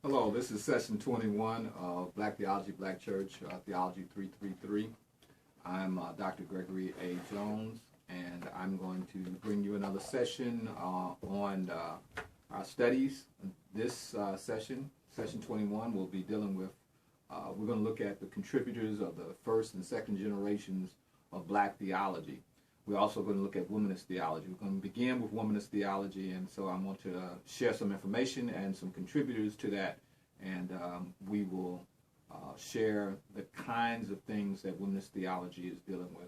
Hello, this is session 21 of Black Theology, Black Church, Theology 333. I'm Dr. Gregory A. Jones, and I'm going to bring you another session on our studies. This session 21, we'll be dealing with, we're going to look at the contributors of the first and second generations of Black theology. We're also going to look at womanist theology. We're going to begin with womanist theology, and so I want to share some information and some contributors to that, and we will share the kinds of things that womanist theology is dealing with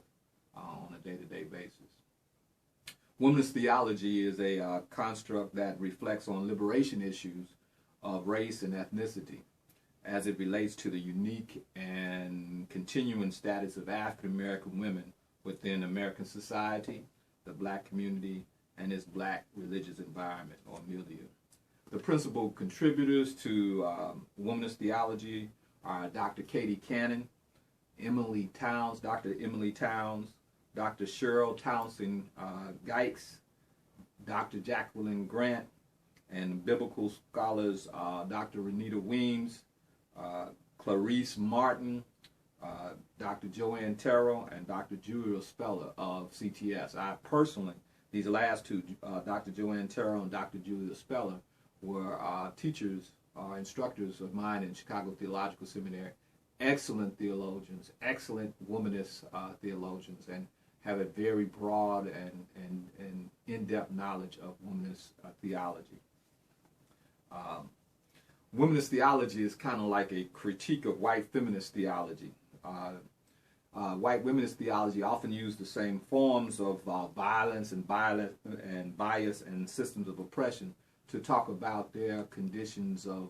on a day-to-day basis. Womanist theology is a construct that reflects on liberation issues of race and ethnicity as it relates to the unique and continuing status of African American women within American society, the Black community, and its Black religious environment or milieu. The principal contributors to womanist theology are Dr. Katie Cannon, Emily Towns, Dr. Emily Towns, Dr. Cheryl Townsend Gykes, Dr. Jacqueline Grant, and biblical scholars Dr. Renita Weems, Clarice Martin, Dr. Joanne Terrell, and Dr. Julia Speller of CTS. I personally, these last two, Dr. Joanne Terrell and Dr. Julia Speller, were teachers, instructors of mine in Chicago Theological Seminary. Excellent theologians, excellent womanist theologians, and have a very broad and in-depth knowledge of womanist theology. Womanist theology is kind of like a critique of white feminist theology. White women's theology often use the same forms of violence and bias and systems of oppression to talk about their conditions of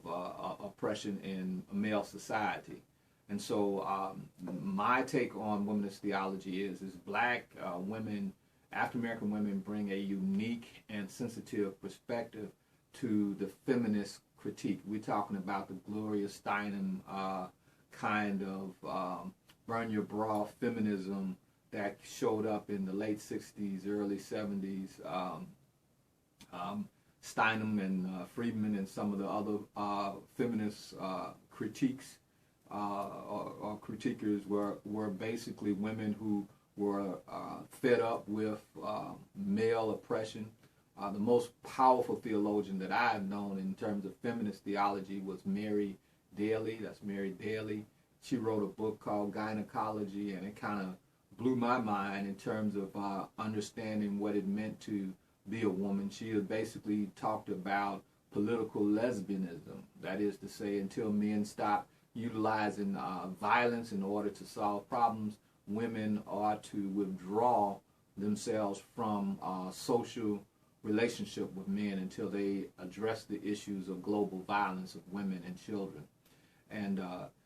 oppression in male society. And so my take on women's theology is Black women, African American women, bring a unique and sensitive perspective to the feminist critique. We're talking about the Gloria Steinem kind of burn your bra feminism that showed up in the late 60s, early 70s. Steinem and Friedman and some of the other feminist critiques or critiquers were basically women who were fed up with male oppression. The most powerful theologian that I have known in terms of feminist theology was Mary Daly. That's Mary Daly. She wrote a book called Gynecology, and it kind of blew my mind in terms of understanding what it meant to be a woman. She had basically talked about political lesbianism. That is to say, until men stop utilizing violence in order to solve problems, women are to withdraw themselves from social relationship with men until they address the issues of global violence of women and children. And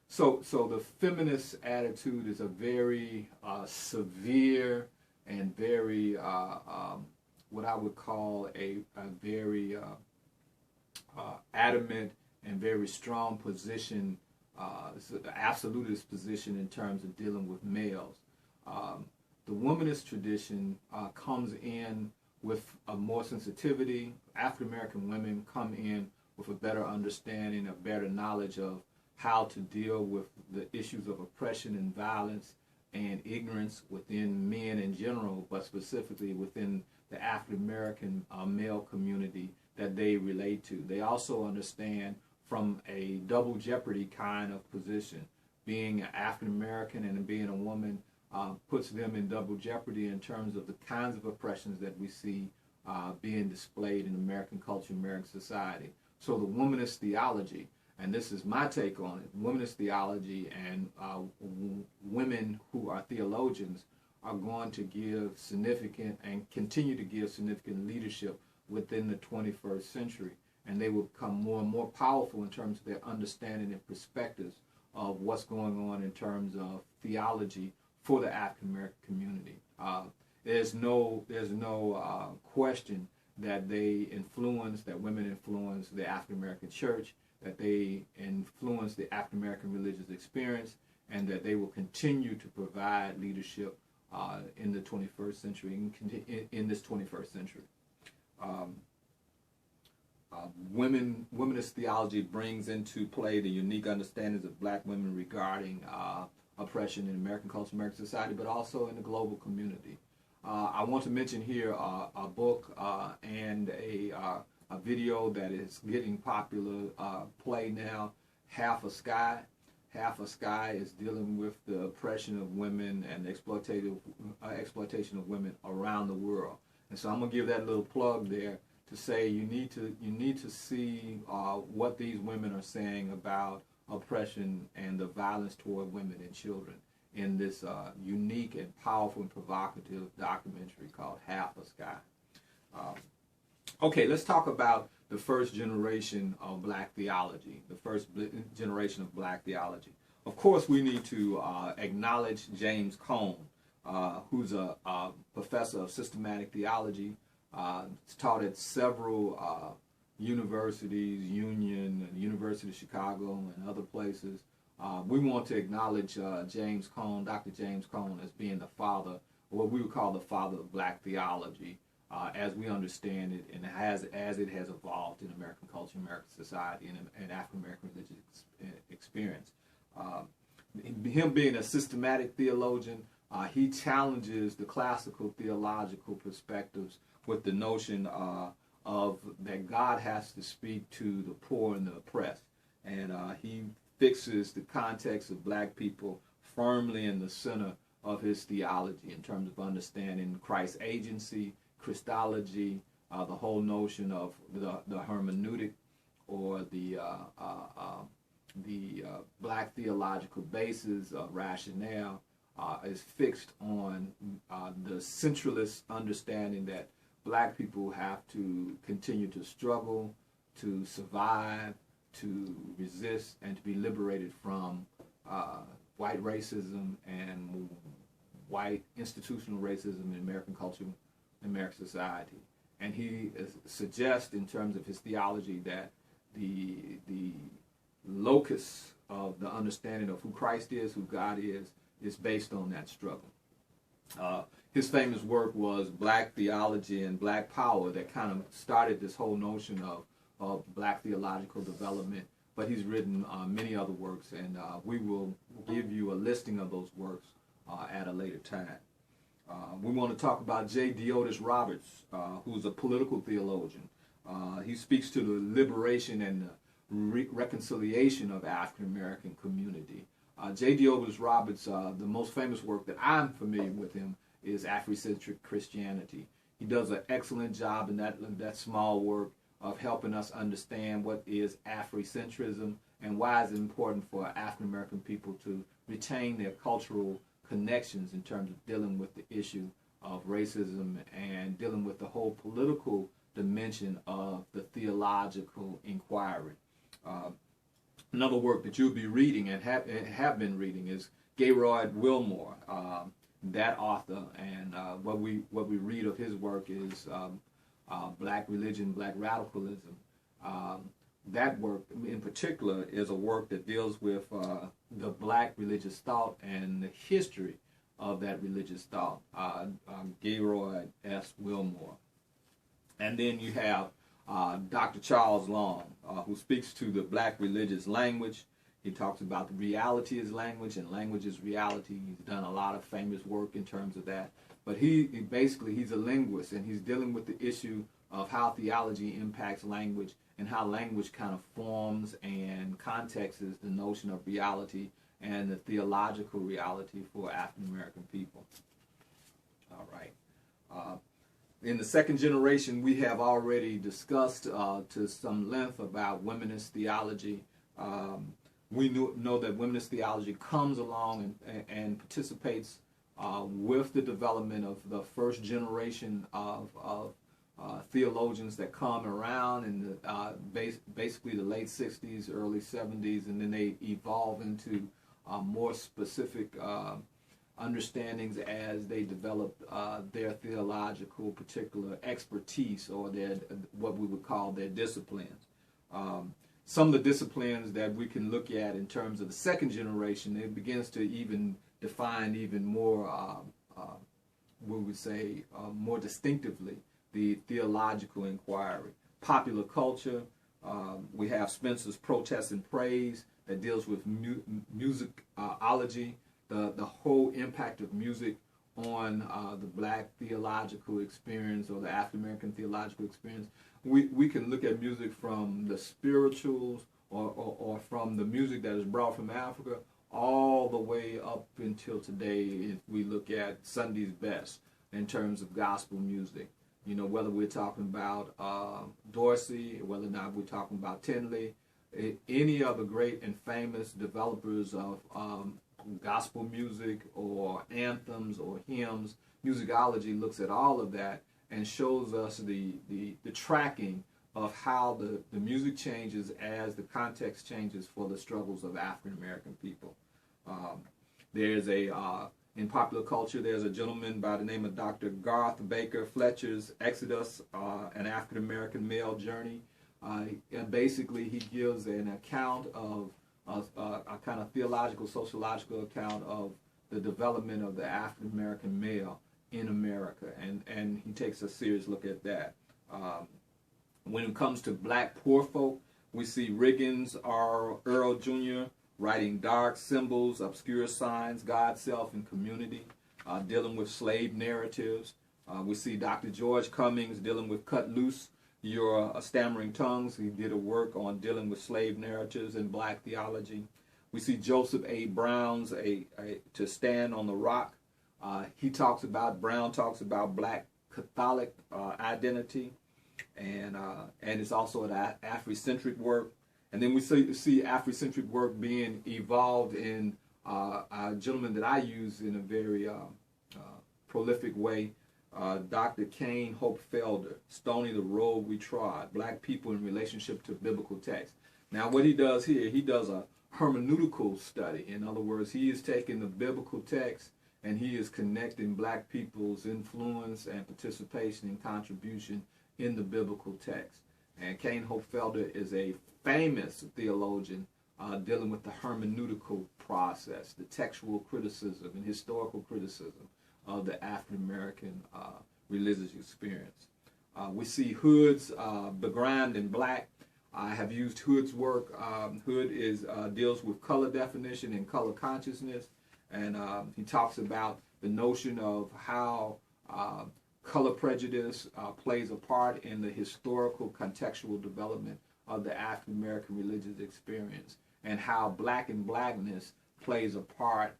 so the feminist attitude is a very severe and very what I would call a very adamant and very strong position, the absolutist position in terms of dealing with males. The womanist tradition comes in with a more sensitivity. African American women come in with a better understanding, a better knowledge of how to deal with the issues of oppression and violence and ignorance within men in general, but specifically within the African American male community that they relate to. They also understand from a double jeopardy kind of position. Being African American and being a woman puts them in double jeopardy in terms of the kinds of oppressions that we see being displayed in American culture, American society. So the womanist theology, and this is my take on it, womanist theology and women who are theologians are going to give significant and continue to give significant leadership within the 21st century. And they will become more and more powerful in terms of their understanding and perspectives of what's going on in terms of theology for the African American community. There's no question that women influence the African American church, that they influence the African American religious experience, and that they will continue to provide leadership in the 21st century, in this 21st century. Womanist theology brings into play the unique understandings of black women regarding oppression in American culture, American society, but also in the global community. I want to mention here a book and a video that is getting popular play now, Half a Sky. Half a Sky is dealing with the oppression of women and the exploitation of women around the world. And so I'm going to give that little plug there to say you need to see what these women are saying about oppression and the violence toward women and children in this unique and powerful and provocative documentary called Half a Sky. Okay, let's talk about the first generation of black theology, the first generation of black theology. Of course, we need to acknowledge James Cone, who's a professor of systematic theology. He's taught at several universities, Union, University of Chicago, and other places. We want to acknowledge James Cone, Dr. James Cone, as being the father, what we would call the father of black theology, as we understand it and as it has evolved in American culture, American society, and African American religious experience. Him being a systematic theologian, he challenges the classical theological perspectives with the notion of that God has to speak to the poor and the oppressed, and he fixes the context of black people firmly in the center of his theology in terms of understanding Christ's agency, Christology, the whole notion of the hermeneutic, or the black theological basis of rationale is fixed on the centralist understanding that black people have to continue to struggle, to survive, to resist, and to be liberated from white racism and white institutional racism in American culture, American society. And he suggests in terms of his theology that the locus of the understanding of who Christ is, who God is based on that struggle. His famous work was Black Theology and Black Power, that kind of started this whole notion of black theological development. But he's written many other works, and we will give you a listing of those works at a later time. We want to talk about J. Deotis Roberts, who's a political theologian. He speaks to the liberation and the reconciliation of African American community. J. Deotis Roberts, the most famous work that I'm familiar with him is Afrocentric Christianity. He does an excellent job in that small work of helping us understand what is Afrocentrism and why it's important for African American people to retain their cultural connections in terms of dealing with the issue of racism and dealing with the whole political dimension of the theological inquiry. Another work that you'll be reading and have been reading is Gaylord Wilmore, that author, and what we read of his work is Black Religion, Black Radicalism. That work in particular is a work that deals with the black religious thought and the history of that religious thought, Gaylord S. Wilmore. And then you have Dr. Charles Long, who speaks to the black religious language. He talks about the reality is language and language is reality. He's done a lot of famous work in terms of that. But he's a linguist, and he's dealing with the issue of how theology impacts language and how language kind of forms and contexts the notion of reality and the theological reality for African American people. All right. In the second generation, we have already discussed to some length about womanist theology. We know that womanist theology comes along and participates with the development of the first generation of theologians that come around in basically the late 60s, early 70s, and then they evolve into more specific understandings as they develop their theological particular expertise, or their what we would call their disciplines. Some of the disciplines that we can look at in terms of the second generation, it begins to even define even more, we would say, more distinctively, the theological inquiry. popular culture. We have Spencer's Protest and Praise that deals with musicology, the whole impact of music on the black theological experience or the African American theological experience. We can look at music from the spirituals or from the music that is brought from Africa all the way up until today. If we look at Sunday's best in terms of gospel music, you know, whether we're talking about Dorsey, whether or not we're talking about Tinley, any of the great and famous developers of gospel music or anthems or hymns, musicology looks at all of that and shows us the tracking of how the music changes as the context changes for the struggles of African American people. There's in popular culture, there's a gentleman by the name of Dr. Garth Baker Fletcher's Exodus, an African American male journey. And basically he gives an account of a kind of theological, sociological account of the development of the African American male in America, and he takes a serious look at that. When it comes to black poor folk, we see Riggins R. Earl Jr. writing dark symbols, obscure signs, God, self, and community, dealing with slave narratives. We see Dr. George Cummings dealing with Cut Loose Your Stammering Tongues. He did a work on dealing with slave narratives and black theology. We see Joseph A. Brown's To Stand on the Rock. Brown talks about black Catholic identity, and it's also an Afrocentric work. And then we see Afrocentric work being evolved in a gentleman that I use in a very prolific way, Dr. Kane Hope Felder, Stony the Road We Trod, Black People in Relationship to Biblical Text. Now what he does here, he does a hermeneutical study. In other words, he is taking the biblical text and he is connecting black people's influence and participation and contribution in the biblical text. And Kane Hope Felder is a famous theologian dealing with the hermeneutical process, the textual criticism and historical criticism of the African American religious experience. We see Hood's Begrimed in Black. I have used Hood's work. Hood deals with color definition and color consciousness, and he talks about the notion of how color prejudice plays a part in the historical contextual development of the African American religious experience, and how black and blackness plays a part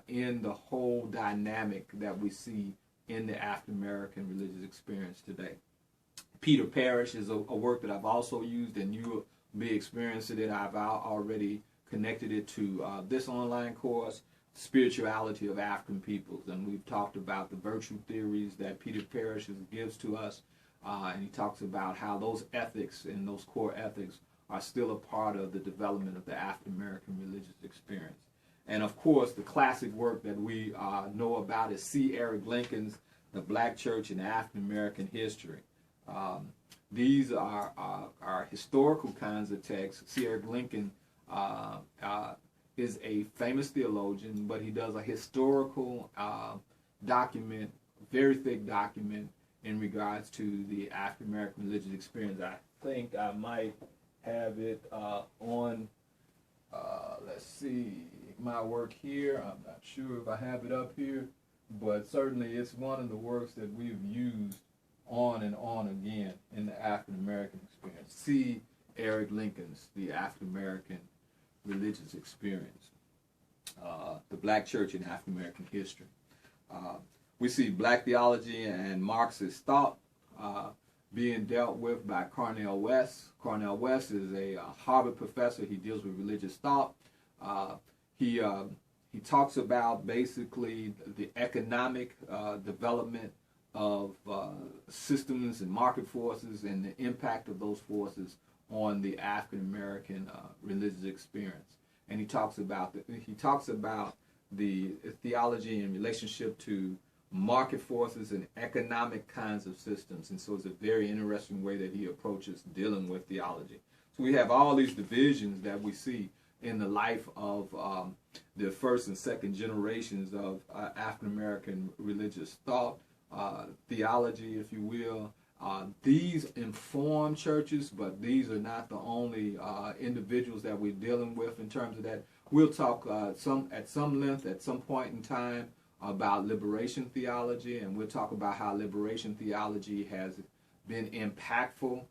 in the whole dynamic that we see in the African American religious experience today. Peter Parrish is a work that I've also used, and you will be experiencing it. I've already connected it to this online course, Spirituality of African Peoples, and we've talked about the virtue theories that Peter Parrish gives to us, and he talks about how those ethics and those core ethics are still a part of the development of the African American religious experience. And of course, the classic work that we know about is C. Eric Lincoln's The Black Church in African American History. These are historical kinds of texts. C. Eric Lincoln is a famous theologian, but he does a historical document, very thick document, in regards to the African American religious experience. I think I might have it on, let's see, my work here. I'm not sure if I have it up here, but certainly it's one of the works that we've used on and on again in the African American experience. C. Eric Lincoln's The African American Religious Experience, the Black Church in African American History. We see black theology and Marxist thought being dealt with by Cornel West. Cornel West is a Harvard professor. He deals with religious thought. He talks about basically the economic development of systems and market forces and the impact of those forces on the African American religious experience. And he talks about the theology in relationship to market forces and economic kinds of systems. And so it's a very interesting way that he approaches dealing with theology. So we have all these divisions that we see in the life of the first and second generations of African American religious thought, theology, if you will, These inform churches, but these are not the only individuals that we're dealing with in terms of that. We'll talk at some length at some point in time about liberation theology, and we'll talk about how liberation theology has been impactful.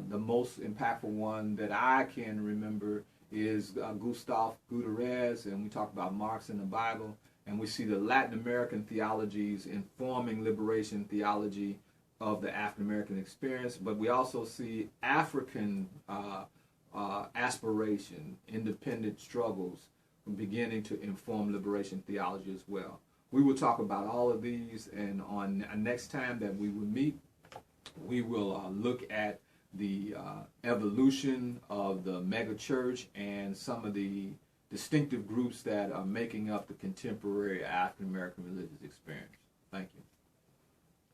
The most impactful one that I can remember is Gustav Gutierrez, and we talk about Marx in the Bible, and we see the Latin American theologies informing liberation theology of the African American experience, but we also see African aspiration, independent struggles beginning to inform liberation theology as well. We will talk about all of these, and on next time that we will meet, we will look at the evolution of the mega church and some of the distinctive groups that are making up the contemporary African American religious experience. Thank you.